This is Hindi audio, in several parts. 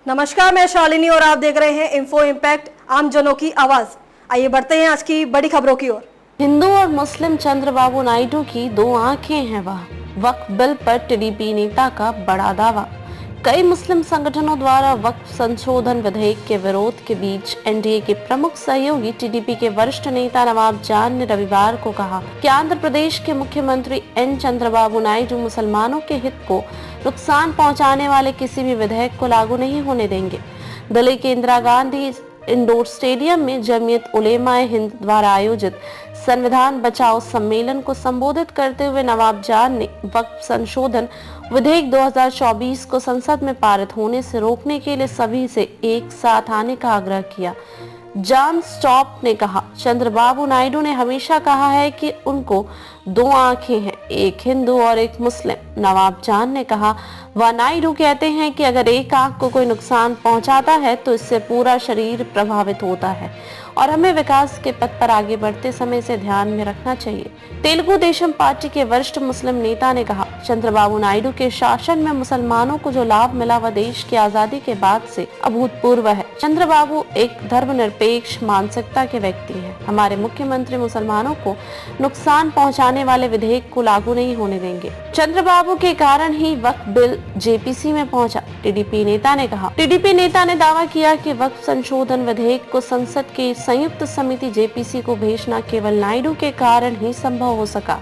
नमस्कार, मैं शालिनी और आप देख रहे हैं इन्फो इम्पैक्ट, आम जनों की आवाज। आइए बढ़ते हैं आज की बड़ी खबरों की ओर। हिंदू और मुस्लिम चंद्रबाबू नायडू की दो आंखें हैं। वक्फ बिल पर टीडीपी नेता का बड़ा दावा। कई मुस्लिम संगठनों द्वारा वक्फ संशोधन विधेयक के विरोध के बीच एनडीए के प्रमुख सहयोगी टीडीपी के वरिष्ठ नेता नवाब जान ने रविवार को कहा कि आंध्र प्रदेश के मुख्यमंत्री एन चंद्रबाबू नायडू मुसलमानों के हित को नुकसान पहुंचाने वाले किसी भी विधेयक को लागू नहीं होने देंगे। दिल्ली के इंदिरा गांधी इंडोर स्टेडियम में जमीयत उलेमाए हिंद द्वारा आयोजित संविधान बचाओ सम्मेलन को संबोधित करते हुए नवाब जान ने वक्फ संशोधन विधेयक 2024 को संसद में पारित होने से रोकने के लिए सभी से एक साथ आने का आग्रह किया। जॉन स्टॉप ने कहा, चंद्रबाबू नायडू ने हमेशा कहा है कि उनको दो आंखें हैं, एक हिंदू और एक मुस्लिम। नवाब जान ने कहा, वह नायडू कहते हैं कि अगर एक आंख को कोई नुकसान पहुंचाता है तो इससे पूरा शरीर प्रभावित होता है और हमें विकास के पथ पर आगे बढ़ते समय से ध्यान में रखना चाहिए। तेलुगु देशम पार्टी के वरिष्ठ मुस्लिम नेता ने कहा, चंद्रबाबू नायडू के शासन में मुसलमानों को जो लाभ मिला वह देश की आजादी के बाद से अभूतपूर्व है। चंद्रबाबू एक धर्मनिरपेक्ष मानसिकता के व्यक्ति हैं। हमारे मुख्यमंत्री मुसलमानों को नुकसान पहुंचाने वाले विधेयक को लागू नहीं होने देंगे। चंद्रबाबू के कारण ही वक्फ बिल जेपीसी में पहुंचा, टीडीपी नेता ने कहा। टीडीपी नेता ने दावा किया कि वक्फ संशोधन विधेयक को संसद की संयुक्त समिति जेपीसी को भेजना केवल नायडू के कारण ही संभव हो सका।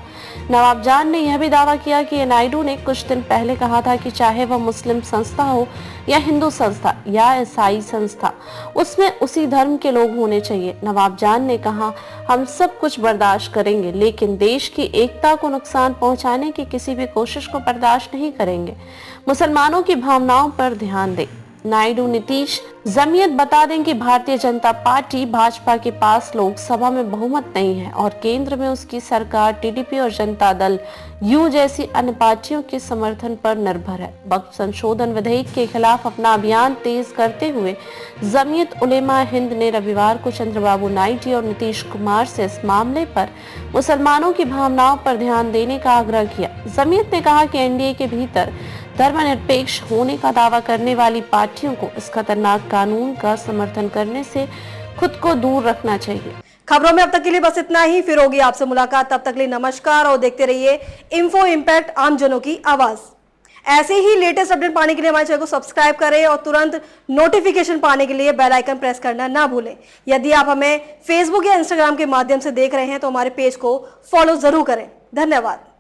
नवाब जान ने यह भी दावा किया कि नायडू ने कुछ दिन पहले कहा था कि चाहे वह मुस्लिम संस्था हो या हिंदू संस्था या ईसाई संस्था, उसमें उसी धर्म के लोग होने चाहिए। नवाब जान ने कहा, हम सब कुछ बर्दाश्त करेंगे लेकिन देश की एकता को नुकसान पहुंचाने की किसी भी कोशिश को बर्दाश्त नहीं करेंगे। मुसलमानों की भावनाओं पर ध्यान दें। नायडू नीतीश जमीयत बता दें कि भारतीय जनता पार्टी भाजपा के पास लोकसभा में बहुमत नहीं है और केंद्र में उसकी सरकार टीडीपी और जनता दल यू जैसी अन्य पार्टियों के समर्थन पर निर्भर है। वक्फ संशोधन विधेयक के खिलाफ अपना अभियान तेज करते हुए जमीयत उलेमा हिंद ने रविवार को चंद्रबाबू नायडू और नीतीश कुमार से इस मामले पर मुसलमानों की भावनाओं पर ध्यान देने का आग्रह किया। जमीयत ने कहा कि एनडीए के भीतर धर्मनिरपेक्ष होने का दावा करने वाली पार्टियों को इस खतरनाक कानून का समर्थन करने से खुद को दूर रखना चाहिए। खबरों में अब तक के लिए बस इतना ही। फिर होगी आपसे मुलाकात, तब तक के लिए नमस्कार और देखते रहिए इन्फो इम्पैक्ट, आम जनों की आवाज। ऐसे ही लेटेस्ट अपडेट पाने के लिए हमारे चैनल को सब्सक्राइब करें और तुरंत नोटिफिकेशन पाने के लिए बेल आइकन प्रेस करना ना भूलें। यदि आप हमें फेसबुक या इंस्टाग्राम के माध्यम से देख रहे हैं तो हमारे पेज को फॉलो जरूर करें। धन्यवाद।